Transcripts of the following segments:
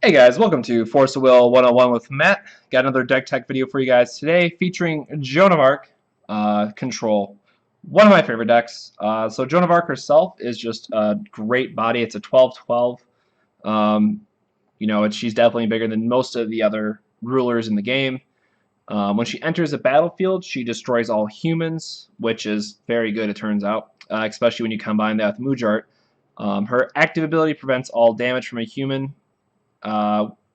Hey guys, welcome to Force of Will 101 with Matt. Got another deck tech video for you guys today featuring Jeanne De Arc Control. One of my favorite decks. So Jeanne De Arc herself is just a great body. It's a 12/12. She's definitely bigger than most of the other rulers in the game. When she enters a battlefield, she destroys all humans, which is very good, it turns out, especially when you combine that with Moodjart. Her active ability prevents all damage from a human,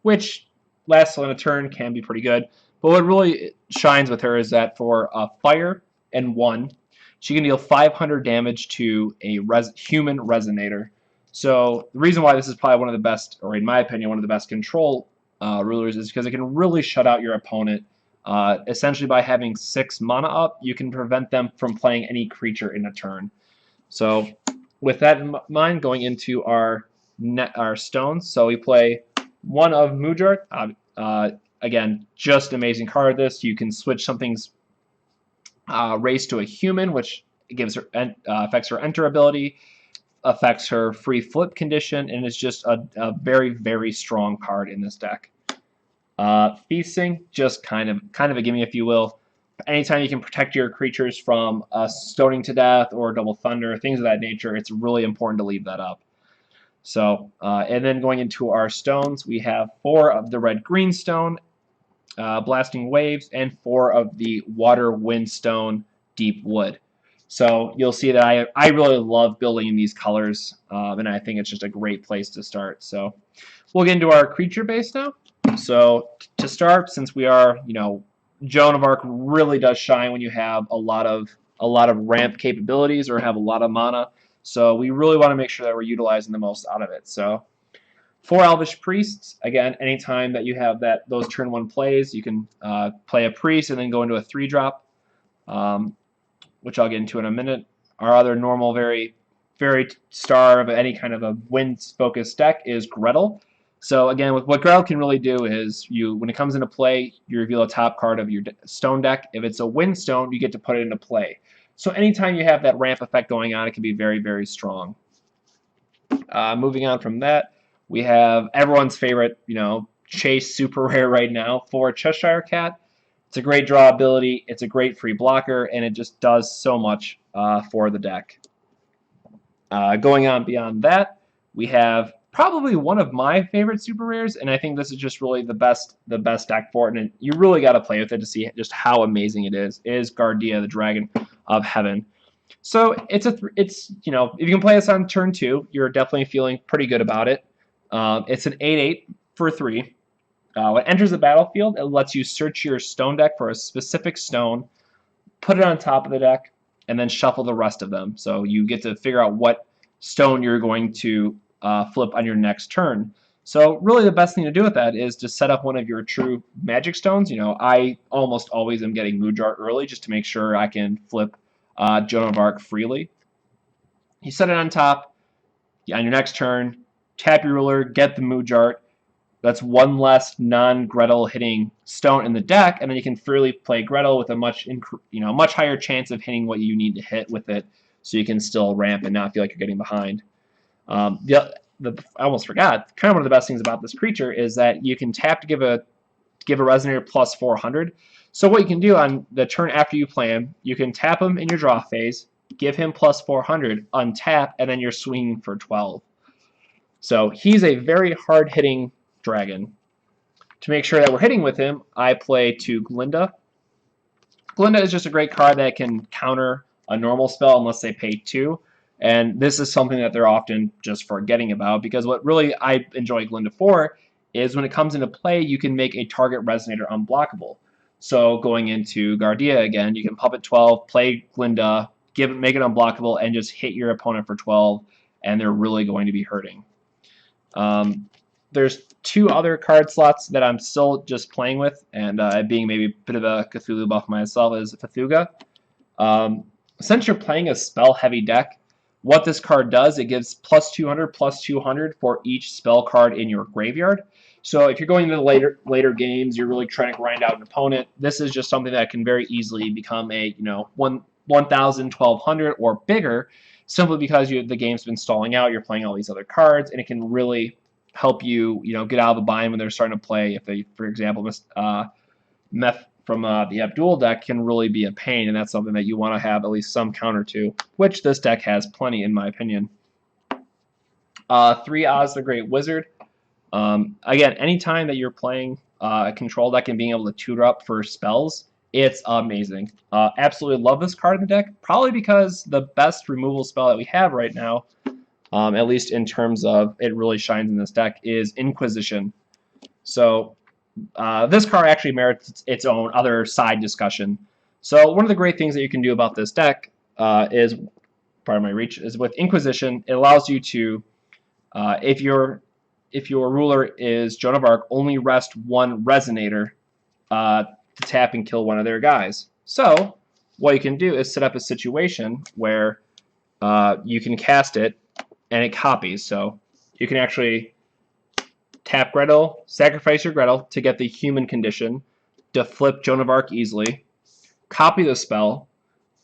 which lasts on a turn, can be pretty good. But what really shines with her is that for fire and 1, she can deal 500 damage to a human resonator. So the reason why this is probably one of the best, or in my opinion, one of the best control rulers is because it can really shut out your opponent. Essentially by having 6 mana up, you can prevent them from playing any creature in a turn. So with that in mind, going into our stones, so we play one of Moodjart. Again, just an amazing card. This you can switch something's race to a human, which gives her affects her enter ability, affects her free flip condition, and is just a very strong card in this deck. Feethsing, just kind of a gimme, if you will. Anytime you can protect your creatures from stoning to death or double thunder, things of that nature, it's really important to leave that up. So, and then going into our stones, we have 4 of the red-green stone, blasting waves, and 4 of the water-wind stone, deep wood. So you'll see that I really love building in these colors, and I think it's just a great place to start. So we'll get into our creature base now. So to start, since we are, Jeanne De Arc really does shine when you have a lot of ramp capabilities or have a lot of mana. So we really want to make sure that we're utilizing the most out of it. So 4 Elvish Priests. Again, anytime that you have those turn 1 plays, you can play a priest and then go into a 3-drop, which I'll get into in a minute. Our other normal, very star of any kind of a wind-focused deck is Gretel. So again, what Gretel can really do is when it comes into play, you reveal a top card of your stone deck. If it's a wind stone, you get to put it into play. So anytime you have that ramp effect going on, it can be very strong. Moving on from that, we have everyone's favorite, chase super rare right now for Cheshire Cat. It's a great draw ability, it's a great free blocker, and it just does so much for the deck. Going on beyond that, we have probably one of my favorite super rares, and I think this is just really the best deck for it, and you really got to play with it to see just how amazing it is Gardea, the Dragon of Heaven. So if you can play this on turn 2, you're definitely feeling pretty good about it. It's an 8/8 for 3. When it enters the battlefield, it lets you search your stone deck for a specific stone, put it on top of the deck, and then shuffle the rest of them. So you get to figure out what stone you're going to flip on your next turn. So really the best thing to do with that is to set up one of your true magic stones. I almost always am getting Moodjart early just to make sure I can flip Jeanne De Arc freely. You set it on top. On your next turn, tap your ruler, get the Moodjart. That's one less non-Gretel hitting stone in the deck, and then you can freely play Gretel with a much higher chance of hitting what you need to hit with it, so you can still ramp and not feel like you're getting behind. I almost forgot. Kind of one of the best things about this creature is that you can tap to give a resonator plus 400. So what you can do on the turn after you play him, you can tap him in your draw phase, give him plus 400, untap, and then you're swinging for 12. So he's a very hard-hitting dragon. To make sure that we're hitting with him, I play 2 Glinda. Glinda is just a great card that can counter a normal spell unless they pay 2. And this is something that they're often just forgetting about, because what really I enjoy Glinda for is when it comes into play, you can make a target resonator unblockable. So going into Gardea again, you can puppet 12, play Glinda, make it unblockable, and just hit your opponent for 12, and they're really going to be hurting. There's 2 other card slots that I'm still just playing with, and being maybe a bit of a Cthulhu buff myself, is Fthaggua. Since you're playing a spell-heavy deck, what this card does, it gives plus 200 for each spell card in your graveyard. So if you're going into the later games, you're really trying to grind out an opponent, this is just something that can very easily become a 1,000, 1,200 or bigger, simply because the game's been stalling out, you're playing all these other cards, and it can really help you, get out of the bind when they're starting to play. If they, for example, Meth from the Abdul deck can really be a pain, and that's something that you want to have at least some counter to, which this deck has plenty, in my opinion. 3 Oz the Great Wizard. Again, anytime that you're playing a control deck and being able to tutor up for spells, it's amazing. Absolutely love this card in the deck, probably because the best removal spell that we have right now, at least in terms of it really shines in this deck, is Inquisition. So this card actually merits its own other side discussion. So one of the great things that you can do about this deck is, pardon my reach, is with Inquisition, it allows you to, if your ruler is Joan of Arc, only rest 1 Resonator to tap and kill one of their guys. So what you can do is set up a situation where you can cast it and it copies. So you can actually tap Gretel, sacrifice your Gretel to get the human condition, to flip Joan of Arc easily, copy the spell,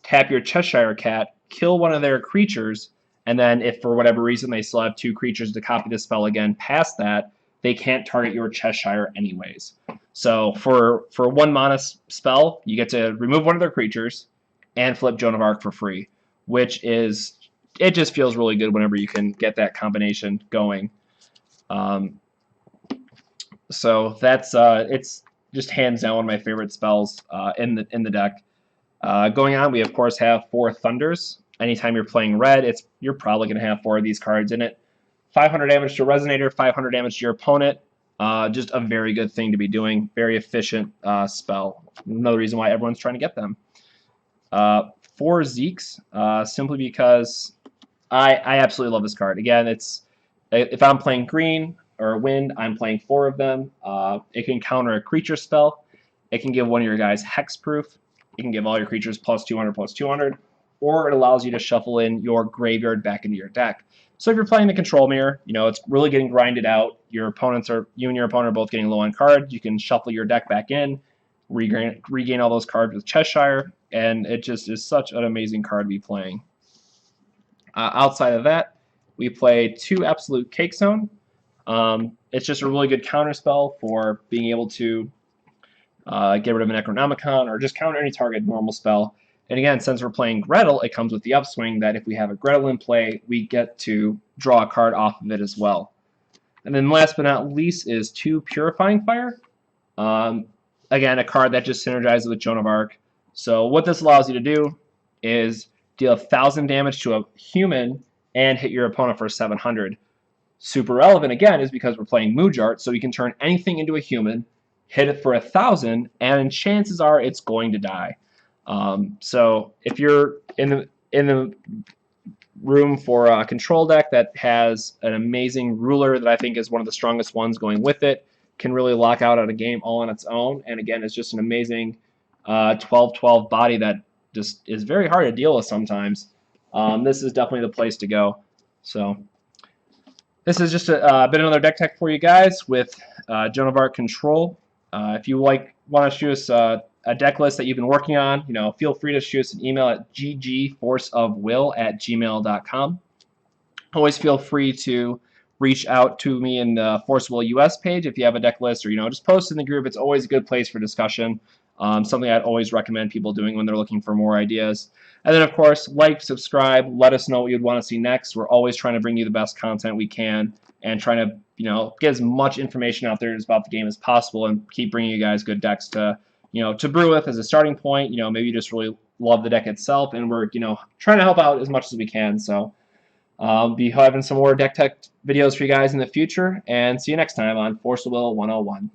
tap your Cheshire Cat, kill one of their creatures, and then if for whatever reason they still have 2 creatures to copy the spell again past that, they can't target your Cheshire anyways. So for 1 mana spell, you get to remove one of their creatures and flip Joan of Arc for free, which is, it just feels really good whenever you can get that combination going. So that's it's just hands down one of my favorite spells in the deck. Going on, we of course have 4 Thunders. Anytime you're playing red, you're probably going to have 4 of these cards in it. 500 damage to Resonator, 500 damage to your opponent. Just a very good thing to be doing. Very efficient spell. Another reason why everyone's trying to get them. 4 Xeex, simply because I absolutely love this card. Again, if I'm playing green or wind, I'm playing 4 of them. It can counter a creature spell. It can give one of your guys hexproof. It can give all your creatures plus 200, or it allows you to shuffle in your graveyard back into your deck. So if you're playing the control mirror, it's really getting grinded out. You and your opponent are both getting low on cards. You can shuffle your deck back in, regain all those cards with Cheshire, and it just is such an amazing card to be playing. Outside of that, we play 2 Absolute Cake Zone. It's just a really good counter spell for being able to get rid of an Necronomicon or just counter any target normal spell. And again, since we're playing Gretel, it comes with the upswing that if we have a Gretel in play, we get to draw a card off of it as well. And then last but not least is 2 Purifying Fire. Again, a card that just synergizes with Joan of Arc. So what this allows you to do is deal 1,000 damage to a human and hit your opponent for 700. Super relevant, again, is because we're playing Moodjart, so we can turn anything into a human, hit it for 1,000, and chances are it's going to die. So if you're in the room for a control deck that has an amazing ruler that I think is one of the strongest ones going with it, can really lock out a game all on its own. And again, it's just an amazing 12-12 body that just is very hard to deal with sometimes. This is definitely the place to go. So this is just been another deck tech for you guys with Joan of Arc control. If you want to shoot us a deck list that you've been working on, feel free to shoot us an email at ggforceofwill@gmail.com. Always feel free to reach out to me in the Force of Will US page if you have a deck list, or just post in the group. It's always a good place for discussion. Something I'd always recommend people doing when they're looking for more ideas. And then, of course, like, subscribe, let us know what you'd want to see next. We're always trying to bring you the best content we can and trying to, get as much information out there about the game as possible and keep bringing you guys good decks to brew with as a starting point. Maybe you just really love the deck itself, and we're, trying to help out as much as we can. So I'll be having some more deck tech videos for you guys in the future, and see you next time on Force of Will 101.